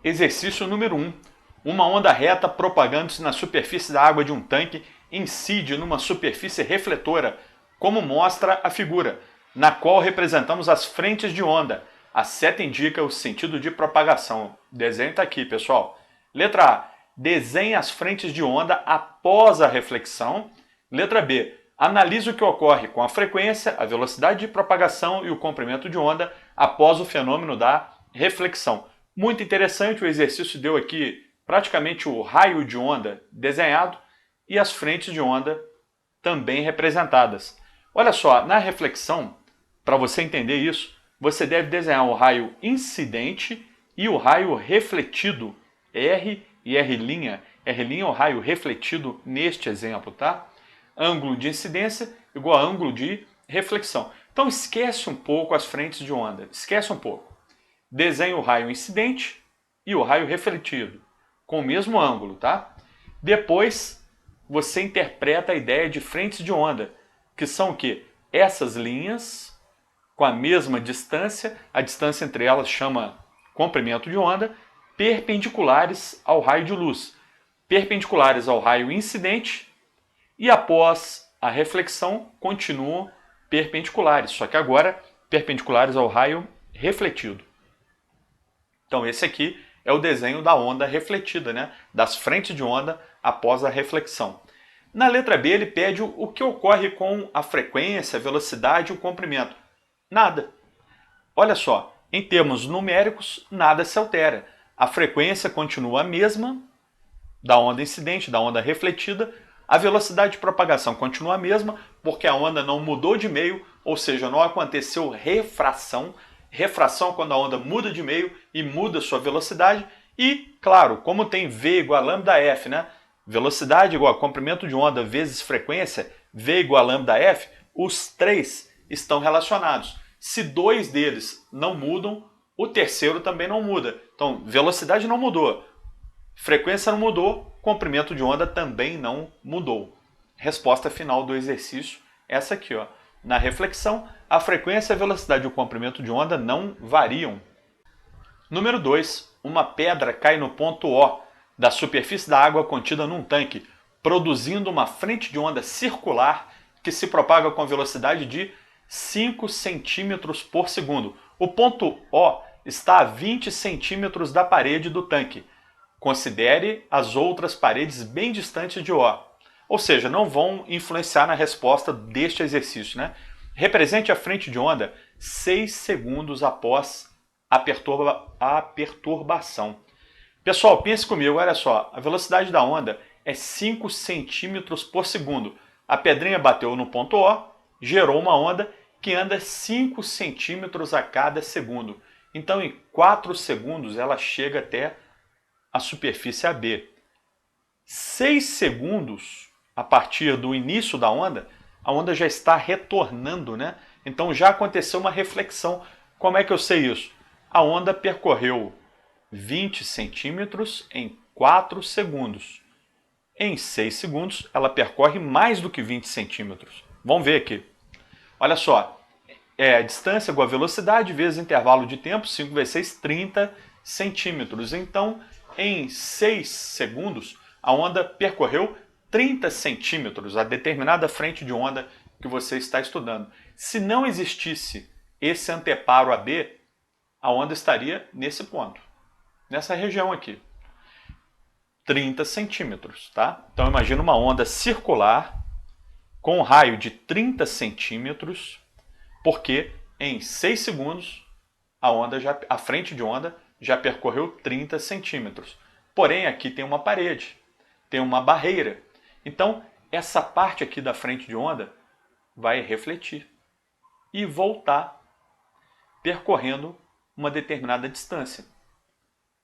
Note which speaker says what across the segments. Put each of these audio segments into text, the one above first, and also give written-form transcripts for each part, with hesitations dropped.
Speaker 1: Exercício número 1. Uma onda reta propagando-se na superfície da água de um tanque incide numa superfície refletora, como mostra a figura, na qual representamos as frentes de onda. A seta indica o sentido de propagação. O desenho está aqui, pessoal. Letra A. Desenhe as frentes de onda após a reflexão. Letra B. Analise o que ocorre com a frequência, a velocidade de propagação e o comprimento de onda após o fenômeno da reflexão. Muito interessante, o exercício deu aqui praticamente o raio de onda desenhado e as frentes de onda também representadas. Olha só, na reflexão, para você entender isso, você deve desenhar o raio incidente e o raio refletido, R e R'. R' é o raio refletido neste exemplo, tá? Ângulo de incidência igual a ângulo de reflexão. Então esquece um pouco as frentes de onda, esquece um pouco. Desenhe o raio incidente e o raio refletido, com o mesmo ângulo, tá? Depois, você interpreta a ideia de frentes de onda, que são o quê? Essas linhas com a mesma distância, a distância entre elas chama comprimento de onda, perpendiculares ao raio de luz, perpendiculares ao raio incidente e após a reflexão continuam perpendiculares, só que agora perpendiculares ao raio refletido. Então esse aqui é o desenho da onda refletida, né? Das frentes de onda após a reflexão. Na letra B ele pede o que ocorre com a frequência, a velocidade e o comprimento. Nada. Olha só, em termos numéricos, nada se altera. A frequência continua a mesma da onda incidente, da onda refletida. A velocidade de propagação continua a mesma, porque a onda não mudou de meio, ou seja, não aconteceu refração. Refração é quando a onda muda de meio e muda sua velocidade. E, claro, como tem V igual a lambda F, né? Velocidade igual a comprimento de onda vezes frequência, V igual a lambda F, os três estão relacionados. Se dois deles não mudam, o terceiro também não muda. Então, velocidade não mudou, frequência não mudou, comprimento de onda também não mudou. Resposta final do exercício, essa aqui, ó. Na reflexão, a frequência, a velocidade e o comprimento de onda não variam. Número 2. Uma pedra cai no ponto O da superfície da água contida num tanque, produzindo uma frente de onda circular que se propaga com velocidade de 5 centímetros por segundo. O ponto O está a 20 centímetros da parede do tanque. Considere as outras paredes bem distantes de O. Ou seja, não vão influenciar na resposta deste exercício, né? Represente a frente de onda 6 segundos após a perturbação. Pessoal, pense comigo, olha só, a velocidade da onda é 5 centímetros por segundo. A pedrinha bateu no ponto O, gerou uma onda que anda 5 centímetros a cada segundo. Então, em 4 segundos, ela chega até a superfície AB. 6 segundos a partir do início da onda, a onda já está retornando, né? Então já aconteceu uma reflexão. Como é que eu sei isso? A onda percorreu 20 centímetros em 4 segundos. Em 6 segundos, ela percorre mais do que 20 centímetros. Vamos ver aqui. Olha só, a distância igual a velocidade vezes intervalo de tempo, 5 vezes 6, 30 centímetros. Então, em 6 segundos, a onda percorreu 30 centímetros, a determinada frente de onda que você está estudando. Se não existisse esse anteparo AB, a onda estaria nesse ponto, nessa região aqui. 30 centímetros, tá? Então imagina uma onda circular com um raio de 30 centímetros, porque em 6 segundos a frente de onda já percorreu 30 centímetros. Porém, aqui tem uma parede, tem uma barreira. Então, essa parte aqui da frente de onda vai refletir e voltar percorrendo uma determinada distância.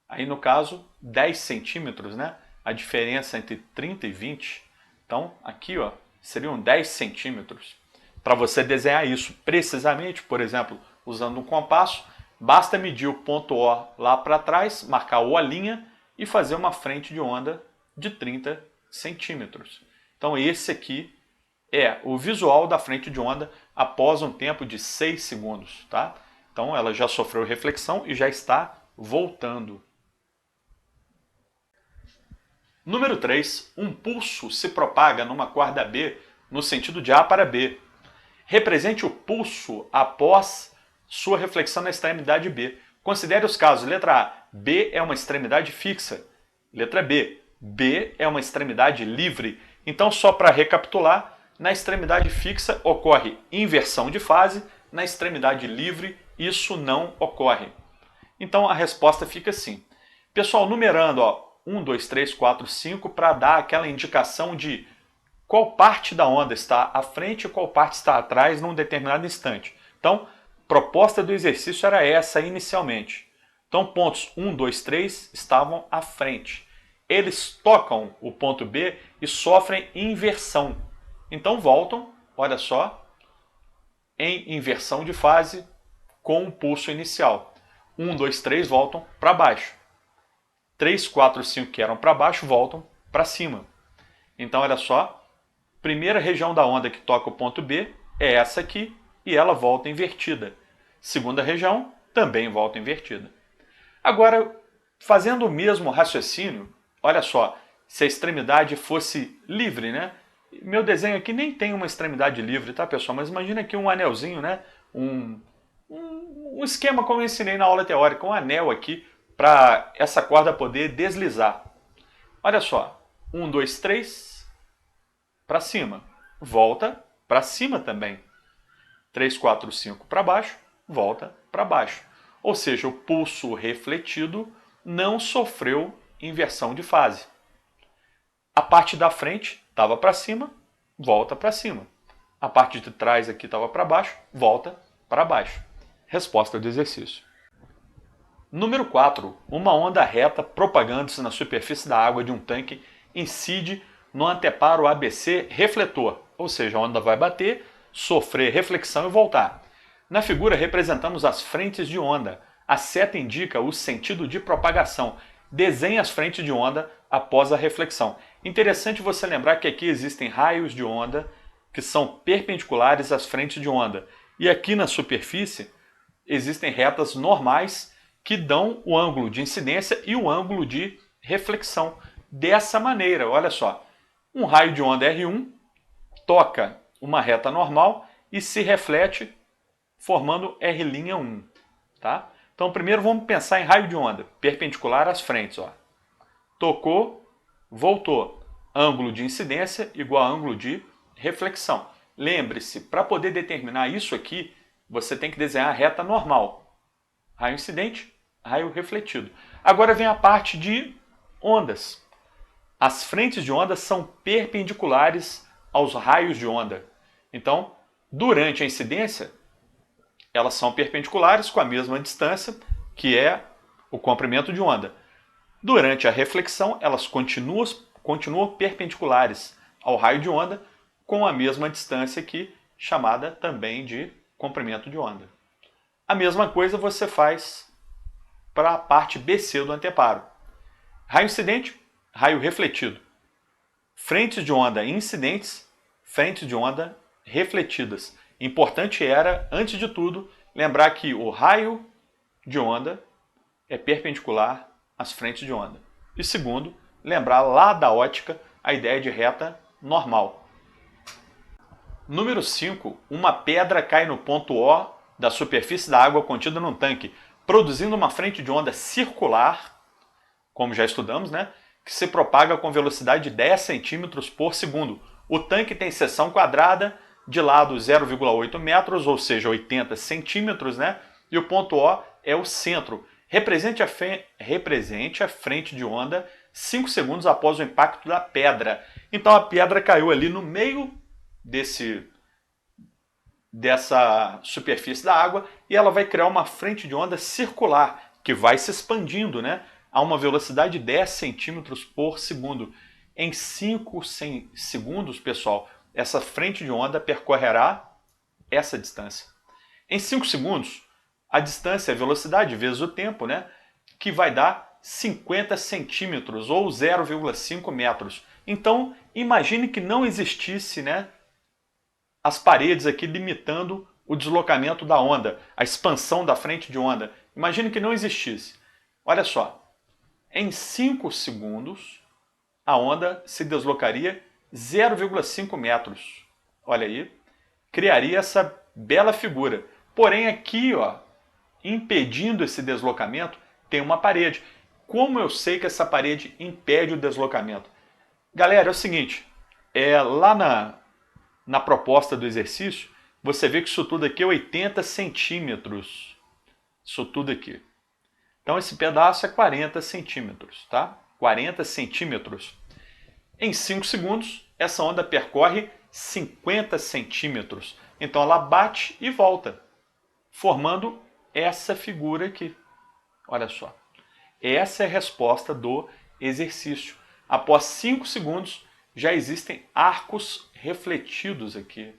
Speaker 1: Aí, no caso, 10 centímetros, né? A diferença entre 30 e 20. Então, aqui, ó, seriam 10 centímetros. Para você desenhar isso precisamente, por exemplo, usando um compasso, basta medir o ponto O lá para trás, marcar o O' e fazer uma frente de onda de 30 centímetros. Então esse aqui é o visual da frente de onda após um tempo de 6 segundos. Tá? Então ela já sofreu reflexão e já está voltando. Número 3. Um pulso se propaga numa corda B no sentido de A para B. Represente o pulso após sua reflexão na extremidade B. Considere os casos. Letra A. B é uma extremidade fixa. Letra B. B é uma extremidade livre. Então, só para recapitular, na extremidade fixa ocorre inversão de fase, na extremidade livre isso não ocorre. Então, a resposta fica assim. Pessoal, numerando, 1, 2, 3, 4, 5, para dar aquela indicação de qual parte da onda está à frente e qual parte está atrás num determinado instante. Então, a proposta do exercício era essa inicialmente. Então, pontos 1, 2, 3 estavam à frente. Eles tocam o ponto B e sofrem inversão. Então, voltam, olha só, em inversão de fase com o pulso inicial. 1, 2, 3 voltam para baixo. 3, 4, 5 que eram para baixo voltam para cima. Então, olha só, primeira região da onda que toca o ponto B é essa aqui e ela volta invertida. Segunda região também volta invertida. Agora, fazendo o mesmo raciocínio, olha só, se a extremidade fosse livre, né? Meu desenho aqui nem tem uma extremidade livre, tá, pessoal? Mas imagina aqui um anelzinho, né? Um esquema como eu ensinei na aula teórica, um anel aqui para essa corda poder deslizar. Olha só, 1, 2, 3, para cima, volta para cima também. 3, 4, 5 para baixo, volta para baixo. Ou seja, o pulso refletido não sofreu inversão de fase. A parte da frente estava para cima, volta para cima. A parte de trás aqui estava para baixo, volta para baixo. Resposta do exercício. Número 4. Uma onda reta propagando-se na superfície da água de um tanque incide no anteparo ABC refletor, ou seja, a onda vai bater, sofrer reflexão e voltar. Na figura representamos as frentes de onda. A seta indica o sentido de propagação. Desenhe as frentes de onda após a reflexão. Interessante você lembrar que aqui existem raios de onda que são perpendiculares às frentes de onda. E aqui na superfície existem retas normais que dão o ângulo de incidência e o ângulo de reflexão. Dessa maneira, olha só, um raio de onda R1 toca uma reta normal e se reflete formando R'1. Tá? Então primeiro vamos pensar em raio de onda, perpendicular às frentes. Tocou, voltou, ângulo de incidência igual a ângulo de reflexão. Lembre-se, para poder determinar isso aqui, você tem que desenhar a reta normal. Raio incidente, raio refletido. Agora vem a parte de ondas. As frentes de onda são perpendiculares aos raios de onda. Então, durante a incidência, elas são perpendiculares com a mesma distância, que é o comprimento de onda. Durante a reflexão, elas continuam perpendiculares ao raio de onda, com a mesma distância aqui, chamada também de comprimento de onda. A mesma coisa você faz para a parte BC do anteparo. Raio incidente, raio refletido. Frentes de onda incidentes, frentes de onda refletidas. Importante era, antes de tudo, lembrar que o raio de onda é perpendicular às frentes de onda. E segundo, lembrar lá da ótica a ideia de reta normal. Número 5. Uma pedra cai no ponto O da superfície da água contida num tanque, produzindo uma frente de onda circular, como já estudamos, né? Que se propaga com velocidade de 10 cm por segundo. O tanque tem seção quadrada, de lado 0,8 metros, ou seja, 80 centímetros, né? E o ponto O é o centro. Represente a frente de onda 5 segundos após o impacto da pedra. Então a pedra caiu ali no meio dessa superfície da água e ela vai criar uma frente de onda circular que vai se expandindo, né, a uma velocidade de 10 centímetros por segundo. Em 5 segundos, pessoal, essa frente de onda percorrerá essa distância. Em 5 segundos, a distância é a velocidade vezes o tempo, né, que vai dar 50 centímetros ou 0,5 metros. Então, imagine que não existisse, né, as paredes aqui limitando o deslocamento da onda, a expansão da frente de onda. Imagine que não existisse. Olha só, em 5 segundos, a onda se deslocaria 0,5 metros. Olha aí, criaria essa bela figura. Porém aqui, ó, impedindo esse deslocamento, tem uma parede. Como eu sei que essa parede impede o deslocamento? Galera, é o seguinte, lá na proposta do exercício, você vê que isso tudo aqui é 80 centímetros. Isso tudo aqui. Então esse pedaço é 40 centímetros, tá? 40 centímetros. Em 5 segundos, essa onda percorre 50 centímetros. Então ela bate e volta, formando essa figura aqui. Olha só. Essa é a resposta do exercício. Após 5 segundos, já existem arcos refletidos aqui,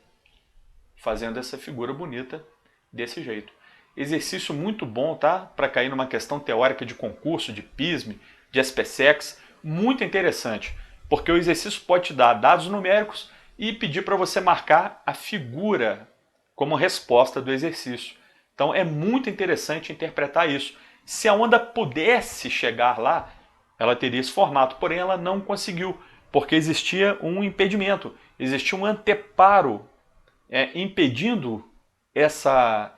Speaker 1: fazendo essa figura bonita desse jeito. Exercício muito bom, tá? Para cair numa questão teórica de concurso, de PISME, de SPSEX, muito interessante, porque o exercício pode te dar dados numéricos e pedir para você marcar a figura como resposta do exercício. Então é muito interessante interpretar isso. Se a onda pudesse chegar lá, ela teria esse formato, porém ela não conseguiu, porque existia um impedimento, existia um anteparo impedindo essa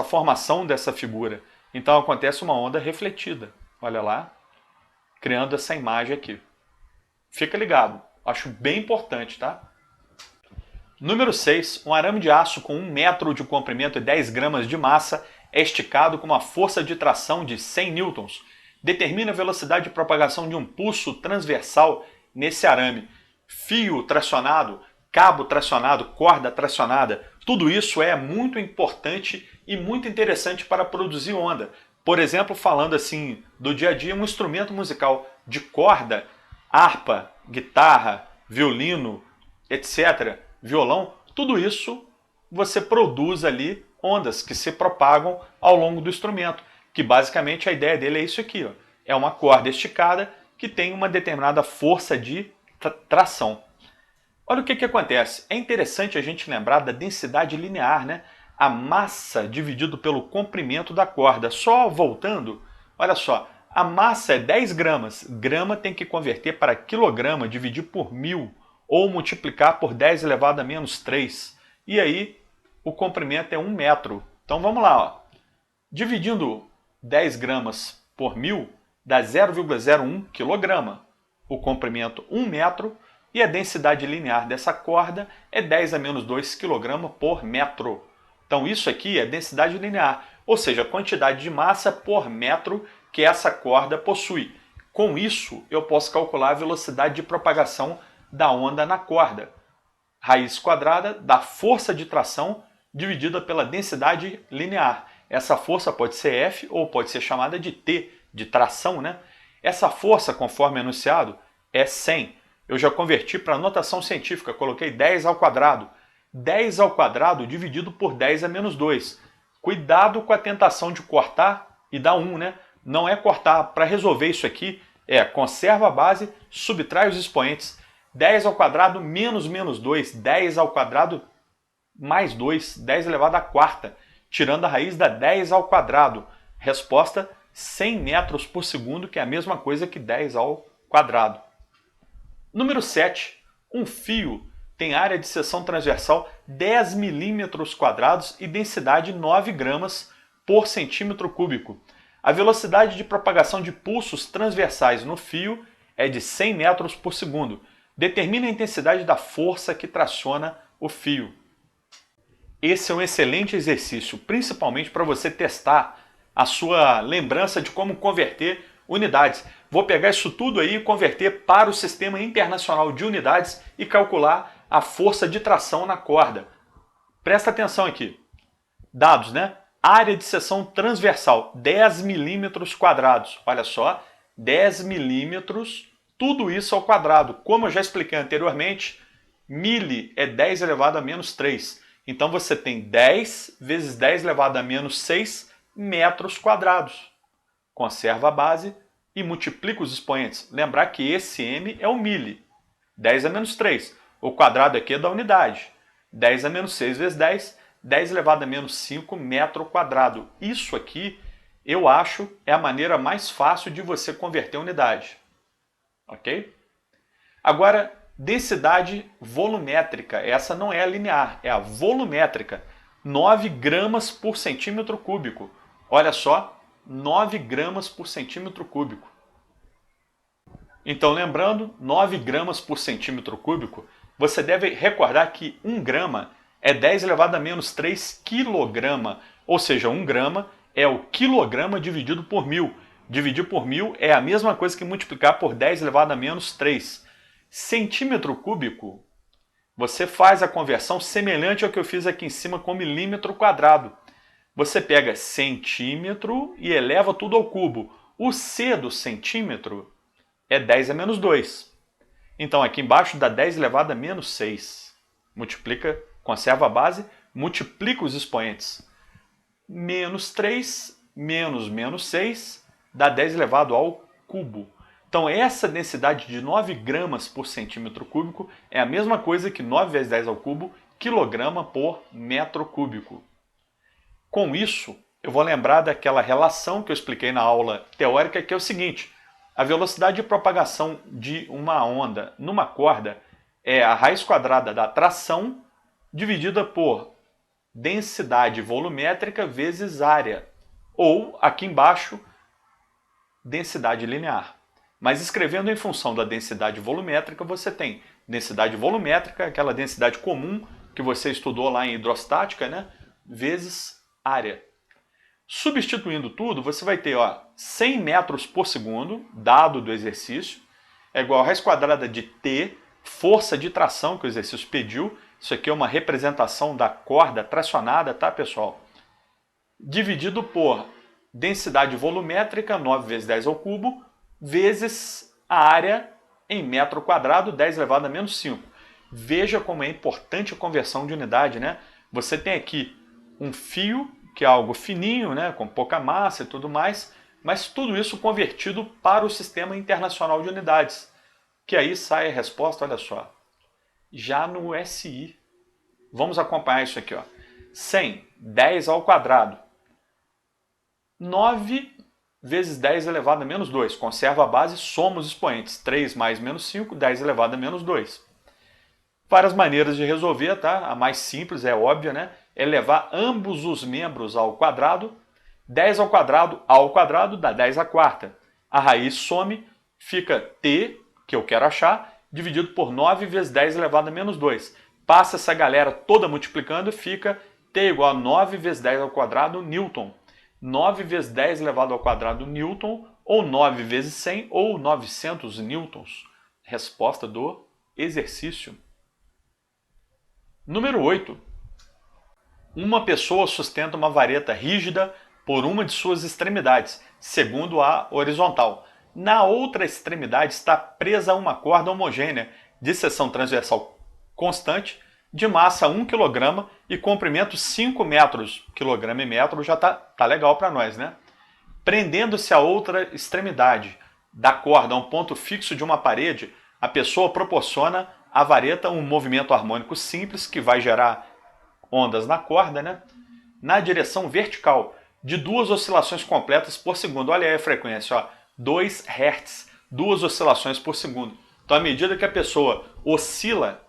Speaker 1: formação dessa figura. Então acontece uma onda refletida, olha lá, criando essa imagem aqui. Fica ligado, acho bem importante, tá? Número 6, um arame de aço com 1 metro de comprimento e 10 gramas de massa é esticado com uma força de tração de 100 newtons. Determina a velocidade de propagação de um pulso transversal nesse arame. Fio tracionado, cabo tracionado, corda tracionada, tudo isso é muito importante e muito interessante para produzir onda. Por exemplo, falando assim do dia a dia, um instrumento musical de corda, harpa, guitarra, violino, etc., violão, tudo isso você produz ali ondas que se propagam ao longo do instrumento, que basicamente a ideia dele é isso aqui, ó. É uma corda esticada que tem uma determinada força de tração. Olha o que acontece, é interessante a gente lembrar da densidade linear, né? A massa dividido pelo comprimento da corda. Só voltando, olha só, a massa é 10 gramas, grama tem que converter para quilograma, dividir por 1000, ou multiplicar por 10 elevado a menos 3. E aí o comprimento é 1 metro. Então vamos lá, ó. Dividindo 10 gramas por 1000 dá 0,01 quilograma. O comprimento 1 metro e a densidade linear dessa corda é 10 a menos 2 kg por metro. Então isso aqui é densidade linear, ou seja, a quantidade de massa por metro que essa corda possui. Com isso eu posso calcular a velocidade de propagação da onda na corda. Raiz quadrada da força de tração dividida pela densidade linear. Essa força pode ser F ou pode ser chamada de T, de tração, né? Essa força, conforme anunciado, é 100. Eu já converti para notação científica, coloquei 10 ao quadrado. 10 ao quadrado dividido por 10 a menos 2. Cuidado com a tentação de cortar e dar 1, né? Não é cortar. Para resolver isso aqui, conserva a base, subtrai os expoentes. 10 ao quadrado menos menos 2, 10 ao quadrado mais 2, 10 elevado à quarta, tirando a raiz da 10 ao quadrado. Resposta, 100 metros por segundo, que é a mesma coisa que 10 ao quadrado. Número 7. Um fio tem área de seção transversal 10 milímetros quadrados e densidade 9 gramas por centímetro cúbico. A velocidade de propagação de pulsos transversais no fio é de 100 metros por segundo. Determine a intensidade da força que traciona o fio. Esse é um excelente exercício, principalmente para você testar a sua lembrança de como converter unidades. Vou pegar isso tudo aí e converter para o Sistema Internacional de Unidades e calcular a força de tração na corda. Presta atenção aqui. Dados, né? Área de seção transversal, 10 milímetros quadrados. Olha só, 10 milímetros, tudo isso ao quadrado. Como eu já expliquei anteriormente, mili é 10 elevado a menos 3. Então você tem 10 vezes 10 elevado a menos 6 metros quadrados. Conserva a base e multiplica os expoentes. Lembrar que esse m é o mili. 10 a menos 3. O quadrado aqui é da unidade. 10 a menos 6 vezes 10, 10 elevado a menos 5 metro quadrado. Isso aqui, eu acho, é a maneira mais fácil de você converter a unidade. Ok? Agora, densidade volumétrica, essa não é a linear, é a volumétrica, 9 gramas por centímetro cúbico. Olha só, 9 gramas por centímetro cúbico. Então, lembrando, 9 gramas por centímetro cúbico, você deve recordar que 1 grama é 10 elevado a menos 3 quilograma, ou seja, 1 grama é o quilograma dividido por 1000. Dividir por 1000 é a mesma coisa que multiplicar por 10 elevado a menos 3. Centímetro cúbico, você faz a conversão semelhante ao que eu fiz aqui em cima com milímetro quadrado. Você pega centímetro e eleva tudo ao cubo. O C do centímetro é 10 a menos 2. Então aqui embaixo dá 10 elevado a menos 6. Multiplica, conserva a base, multiplica os expoentes. Menos 3 menos menos 6 dá 10 elevado ao cubo. Então essa densidade de 9 gramas por centímetro cúbico é a mesma coisa que 9 vezes 10 ao cubo, quilograma por metro cúbico. Com isso, eu vou lembrar daquela relação que eu expliquei na aula teórica, que é o seguinte: a velocidade de propagação de uma onda numa corda é a raiz quadrada da tração dividida por densidade volumétrica vezes área, ou, aqui embaixo, densidade linear. Mas escrevendo em função da densidade volumétrica, você tem densidade volumétrica, aquela densidade comum que você estudou lá em hidrostática, né? Vezes área. Substituindo tudo, você vai ter 100 metros por segundo, dado do exercício, é igual a raiz quadrada de T, força de tração que o exercício pediu. Isso aqui é uma representação da corda tracionada, tá, pessoal? Dividido por densidade volumétrica, 9 vezes 10 ao cubo, vezes a área em metro quadrado, 10 elevado a menos 5. Veja como é importante a conversão de unidade, né? Você tem aqui um fio, que é algo fininho, né, com pouca massa e tudo mais, mas tudo isso convertido para o Sistema Internacional de Unidades. Que aí sai a resposta, olha só, já no SI. Vamos acompanhar isso aqui, 100, 10 ao quadrado. 9 vezes 10 elevado a menos 2. Conserva a base, soma os expoentes. 3 mais menos 5, 10 elevado a menos 2. Várias maneiras de resolver, tá? A mais simples, é óbvia, né? É levar ambos os membros ao quadrado. 10 ao quadrado dá 10 à quarta. A raiz some, fica t, que eu quero achar, dividido por 9 vezes 10 elevado a menos 2. Passa essa galera toda multiplicando, fica t igual a 9 vezes 10 ao quadrado newton. 9 vezes 10 elevado ao quadrado newton, ou 9 vezes 100, ou 900 newtons. Resposta do exercício. Número 8. Uma pessoa sustenta uma vareta rígida por uma de suas extremidades, segundo a horizontal. Na outra extremidade está presa uma corda homogênea de seção transversal constante, de massa 1 kg e comprimento 5 metros. Quilograma e metro já tá legal para nós, né? Prendendo-se a outra extremidade da corda a um ponto fixo de uma parede, a pessoa proporciona à vareta um movimento harmônico simples que vai gerar ondas na corda, né? Na direção vertical, de 2 oscilações completas por segundo. Olha aí a frequência, 2 Hz, 2 oscilações por segundo. Então, à medida que a pessoa oscila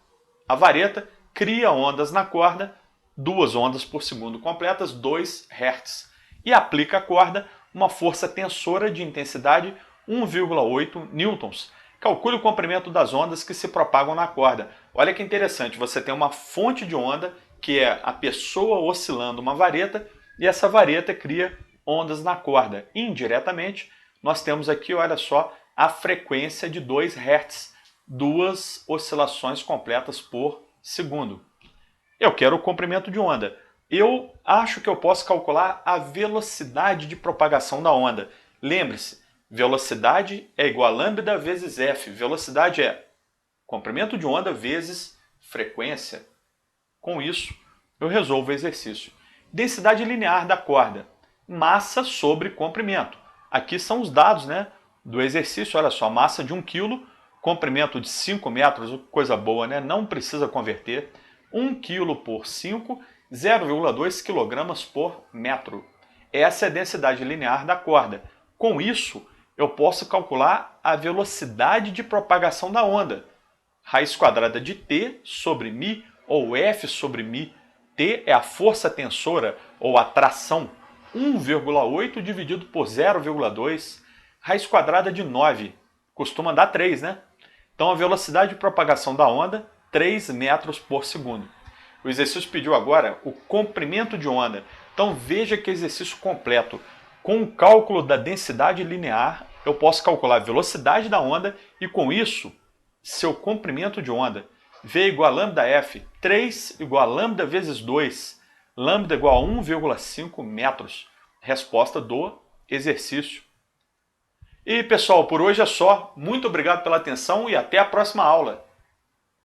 Speaker 1: a vareta, cria ondas na corda, 2 ondas por segundo completas, 2 Hz. E aplica à corda uma força tensora de intensidade 1,8 newtons. Calcule o comprimento das ondas que se propagam na corda. Olha que interessante, você tem uma fonte de onda, que é a pessoa oscilando uma vareta, e essa vareta cria ondas na corda. Indiretamente, nós temos aqui, olha só, a frequência de 2 Hz, 2 oscilações completas por segundo. Eu quero o comprimento de onda. Eu acho que eu posso calcular a velocidade de propagação da onda. Lembre-se, velocidade é igual a lambda vezes f. Velocidade é comprimento de onda vezes frequência. Com isso, eu resolvo o exercício. Densidade linear da corda. Massa sobre comprimento. Aqui são os dados, né, do exercício. Olha só, massa de 1 kg, comprimento de 5 metros, coisa boa, né? Não precisa converter. 1 kg por 5, 0,2 kg por metro. Essa é a densidade linear da corda. Com isso, eu posso calcular a velocidade de propagação da onda. Raiz quadrada de T sobre μ, ou F sobre μ. T é a força tensora, ou a tração. 1,8 dividido por 0,2. Raiz quadrada de 9. Costuma dar 3, né? Então a velocidade de propagação da onda, 3 metros por segundo. O exercício pediu agora o comprimento de onda. Então veja que exercício completo. Com o cálculo da densidade linear, eu posso calcular a velocidade da onda e com isso, seu comprimento de onda. V igual a lambda F, 3 igual a lambda vezes 2. Lambda igual a 1,5 metros. Resposta do exercício. E pessoal, por hoje é só. Muito obrigado pela atenção e até a próxima aula.